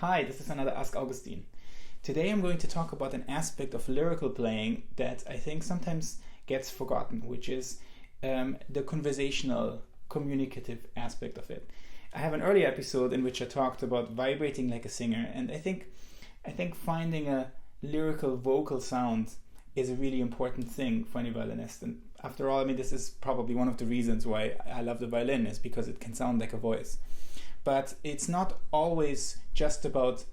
Hi, this is another Ask Augustin. Today I'm going to talk about an aspect of lyrical playing that I think sometimes gets forgotten, which is the conversational, communicative aspect of it. I have an earlier episode in which I talked about vibrating like a singer, and I think finding a lyrical vocal sound is a really important thing for any violinist. And after all, this is probably one of the reasons why I love the violin, is because it can sound like a voice. But it's not always just about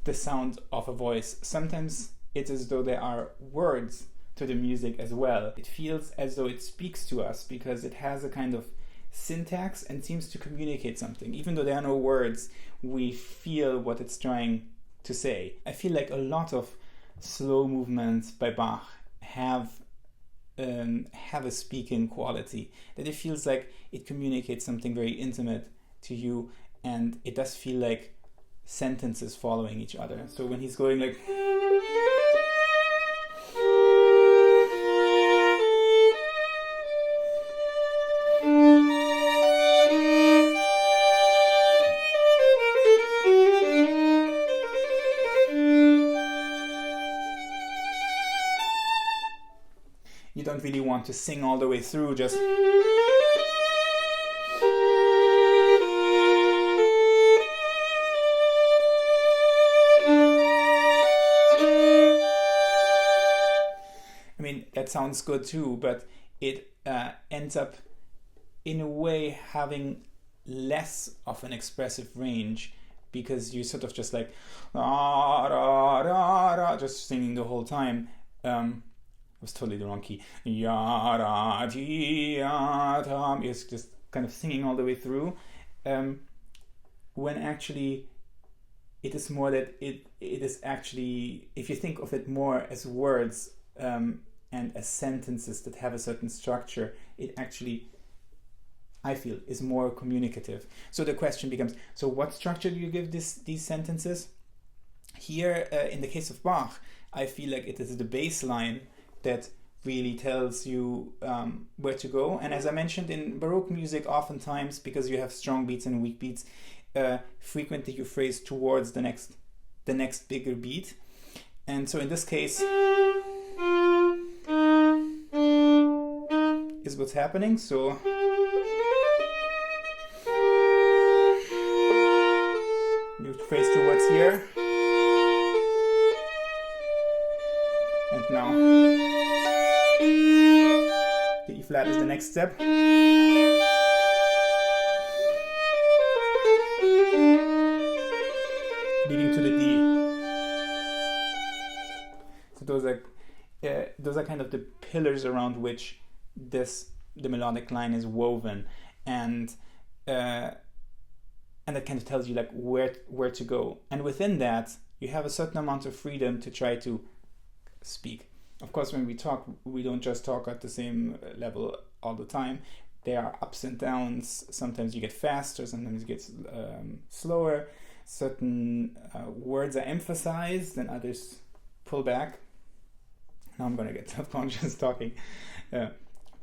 the sound of a voice. Sometimes it's as though there are words to the music as well. It feels as though it speaks to us because it has a kind of syntax and seems to communicate something. Even though there are no words, we feel what it's trying to say. I feel like a lot of slow movements by Bach have a speaking quality, that it feels like it communicates something very intimate to you, and it does feel like sentences following each other. So when he's going like, you don't really want to sing all the way through, just that sounds good too, but it ends up in a way having less of an expressive range, because you sort of just like just singing the whole time. I was totally the wrong key. It's just kind of singing all the way through, when actually it is more that it is actually, if you think of it more as words and as sentences that have a certain structure, it actually, I feel, is more communicative. So the question becomes, so what structure do you give these sentences? Here, in the case of Bach, I feel like it is the bass line that really tells you where to go. And as I mentioned, in Baroque music, oftentimes, because you have strong beats and weak beats, frequently you phrase towards the next bigger beat. And so in this case, is what's happening. So you phrase towards here, and now the E flat is the next step. Leading to the D. So those are kind of the pillars around which the melodic line is woven, and that kind of tells you like where to go. And within that, you have a certain amount of freedom to try to speak. Of course, when we talk, we don't just talk at the same level all the time. There are ups and downs. Sometimes you get faster, sometimes you get slower. Certain words are emphasized and others pull back. Now I'm going to get self-conscious talking.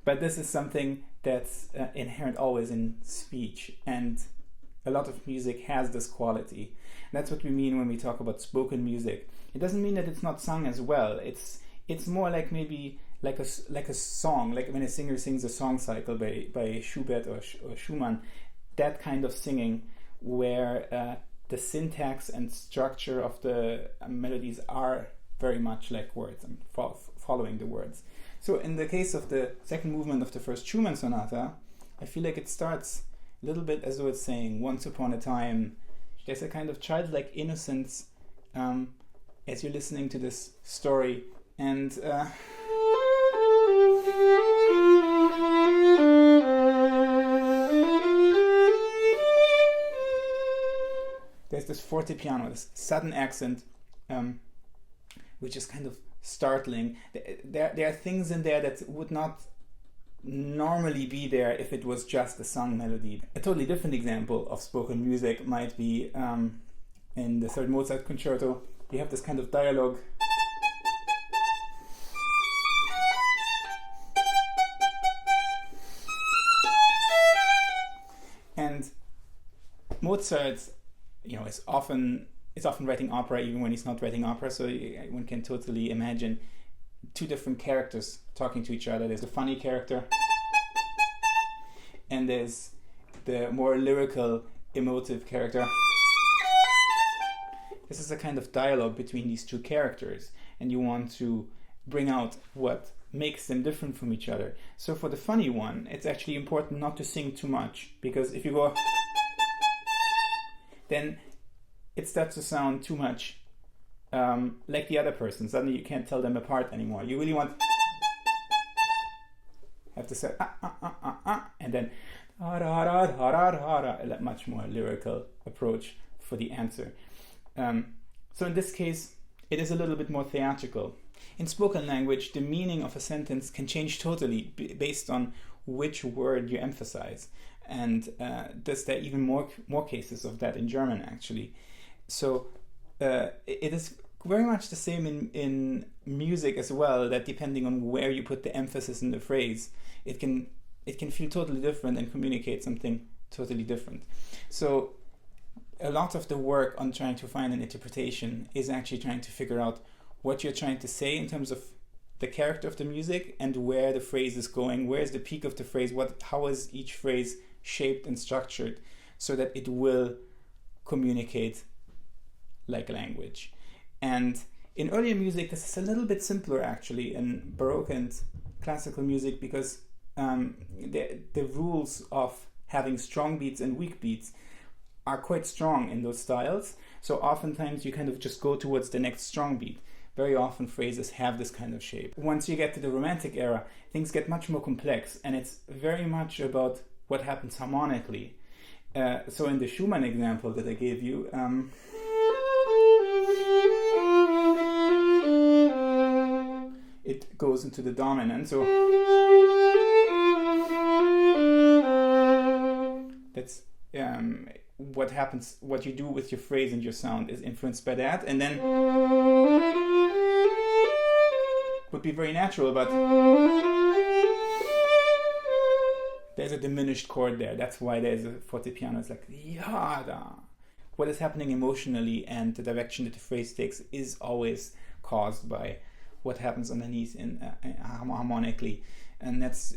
But this is something that's inherent always in speech, and a lot of music has this quality. That's what we mean when we talk about spoken music. It doesn't mean that it's not sung as well. It's more like maybe like a song, like when a singer sings a song cycle by Schubert or Schumann. That kind of singing where the syntax and structure of the melodies are very much like words and following the words. So in the case of the second movement of the first Schumann sonata, I feel like it starts a little bit as though it's saying, once upon a time. There's a kind of childlike innocence as you're listening to this story. And there's this forte piano, this sudden accent, which is kind of startling. There are things in there that would not normally be there if it was just a sung melody. A totally different example of spoken music might be in the third Mozart concerto. You have this kind of dialogue. And Mozart, is often is often writing opera even when he's not writing opera, so one can totally imagine two different characters talking to each other. There's the funny character, and there's the more lyrical, emotive character. This is a kind of dialogue between these two characters, and you want to bring out what makes them different from each other. So for the funny one, it's actually important not to sing too much, because if you go, then it starts to sound too much like the other person. Suddenly you can't tell them apart anymore. You really want have to say and then a much more lyrical approach for the answer. So in this case, it is a little bit more theatrical. In spoken language, the meaning of a sentence can change totally based on which word you emphasize. And there's there even more cases of that in German, actually. So it is very much the same in music as well, that depending on where you put the emphasis in the phrase, it can feel totally different and communicate something totally different. So a lot of the work on trying to find an interpretation is actually trying to figure out what you're trying to say in terms of the character of the music and where the phrase is going, where's the peak of the phrase, how is each phrase shaped and structured so that it will communicate like language. And in earlier music, this is a little bit simpler actually in Baroque and classical music, because the rules of having strong beats and weak beats are quite strong in those styles. So oftentimes you kind of just go towards the next strong beat. Very often phrases have this kind of shape. Once you get to the Romantic era, things get much more complex, and it's very much about what happens harmonically. So in the Schumann example that I gave you, it goes into the dominant. So that's what happens, what you do with your phrase and your sound is influenced by that, and then would be very natural, but there's a diminished chord there. That's why there's a fortepiano. It's like yada. What is happening emotionally and the direction that the phrase takes is always caused by what happens underneath in harmonically, and that's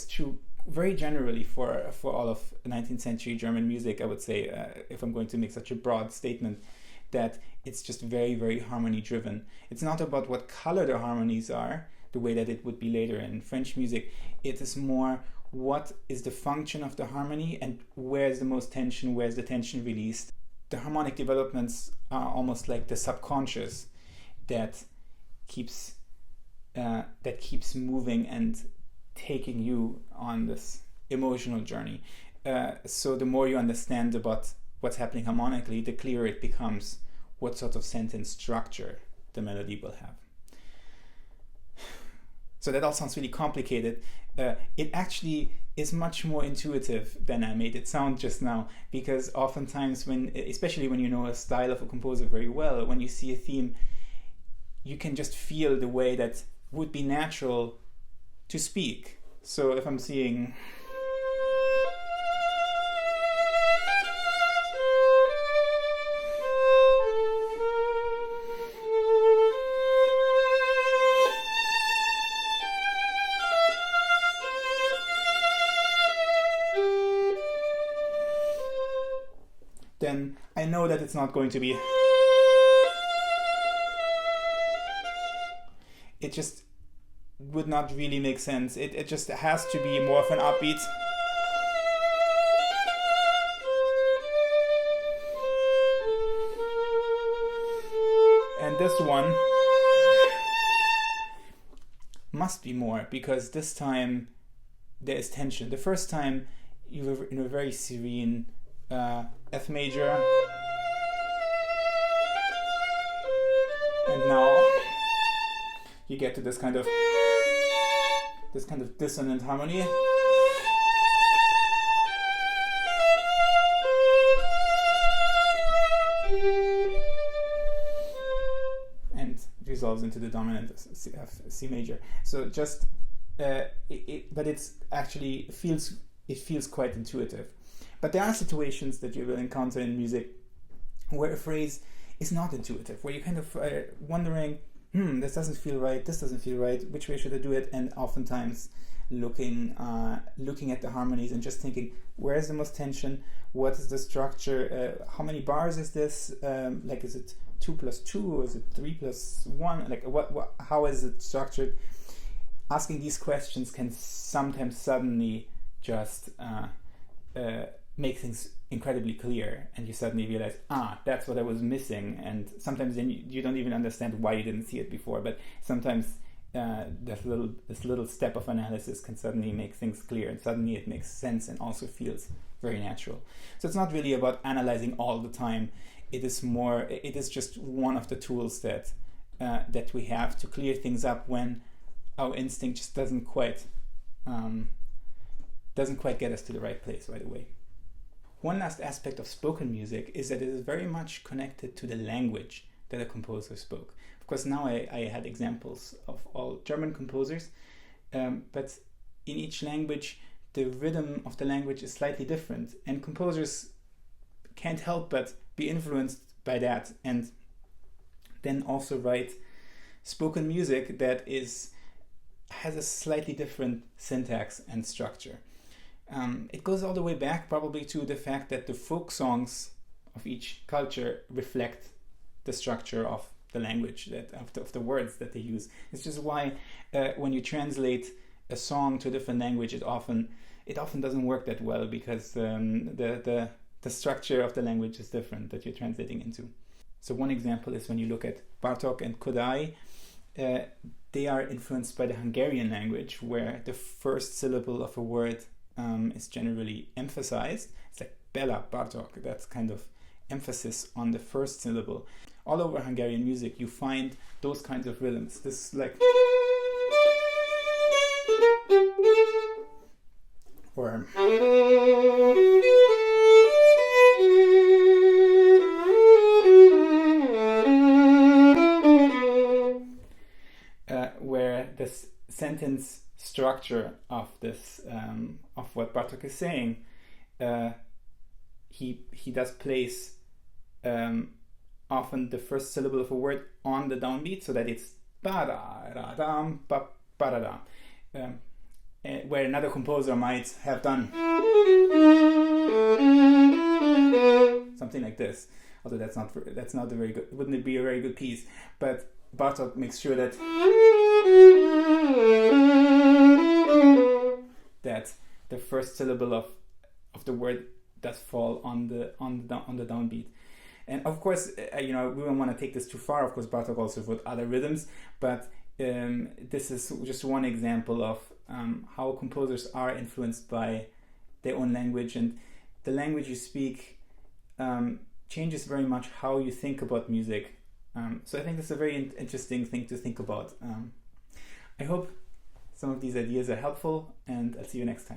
true very generally for all of 19th century German music. I would say, if I'm going to make such a broad statement, that it's just very, very harmony driven. It's not about what color the harmonies are, the way that it would be later in French music. It is more what is the function of the harmony and where's the most tension, where's the tension released. The harmonic developments are almost like the subconscious that keeps moving and taking you on this emotional journey. So the more you understand about what's happening harmonically, the clearer it becomes what sort of sentence structure the melody will have. So that all sounds really complicated. It actually is much more intuitive than I made it sound just now, because oftentimes especially when you know a style of a composer very well, when you see a theme, you can just feel the way that would be natural to speak. So if I'm seeing then I know that it's not going to be. It just would not really make sense. It just has to be more of an upbeat. And this one must be more, because this time there is tension. The first time you were in a very serene F major, and now you get to this kind of dissonant harmony. And it resolves into the dominant C major. So just but it's actually feels quite intuitive. But there are situations that you will encounter in music where a phrase is not intuitive, where you're kind of wondering, this doesn't feel right, this doesn't feel right, which way should I do it? And oftentimes looking at the harmonies and just thinking, where's the most tension? What is the structure? How many bars is this? Like, is it 2 plus 2 or is it 3 plus 1? Like, how is it structured? Asking these questions can sometimes suddenly just make things incredibly clear, and you suddenly realize, that's what I was missing. And sometimes then you don't even understand why you didn't see it before, but sometimes this little step of analysis can suddenly make things clear, and suddenly it makes sense and also feels very natural. So it's not really about analyzing all the time. It is just one of the tools that we have to clear things up when our instinct just doesn't quite get us to the right place right away. One last aspect of spoken music is that it is very much connected to the language that a composer spoke. Of course, now I had examples of all German composers, but in each language, the rhythm of the language is slightly different, and composers can't help but be influenced by that, and then also write spoken music that has a slightly different syntax and structure. It goes all the way back probably to the fact that the folk songs of each culture reflect the structure of the language, of the words that they use. It's just why when you translate a song to a different language, it often doesn't work that well, because the structure of the language is different that you're translating into. So one example is when you look at Bartók and Kodály. They are influenced by the Hungarian language, where the first syllable of a word is generally emphasized. It's like Bella Bartók, that's kind of emphasis on the first syllable. All over Hungarian music you find those kinds of rhythms. This like, or where this sentence structure of this of what Bartók is saying, he does place often the first syllable of a word on the downbeat, so that it's ba-da-da-dam, ba-da-da, where another composer might have done something like this. Although that's not a very good, wouldn't it be a very good piece? But Bartók makes sure that the first syllable of the word does fall on the downbeat. And of course, we don't want to take this too far. Of course, Bartók also wrote other rhythms, but this is just one example of how composers are influenced by their own language, and the language you speak changes very much how you think about music. So I think that's a very interesting thing to think about. I hope some of these ideas are helpful, and I'll see you next time.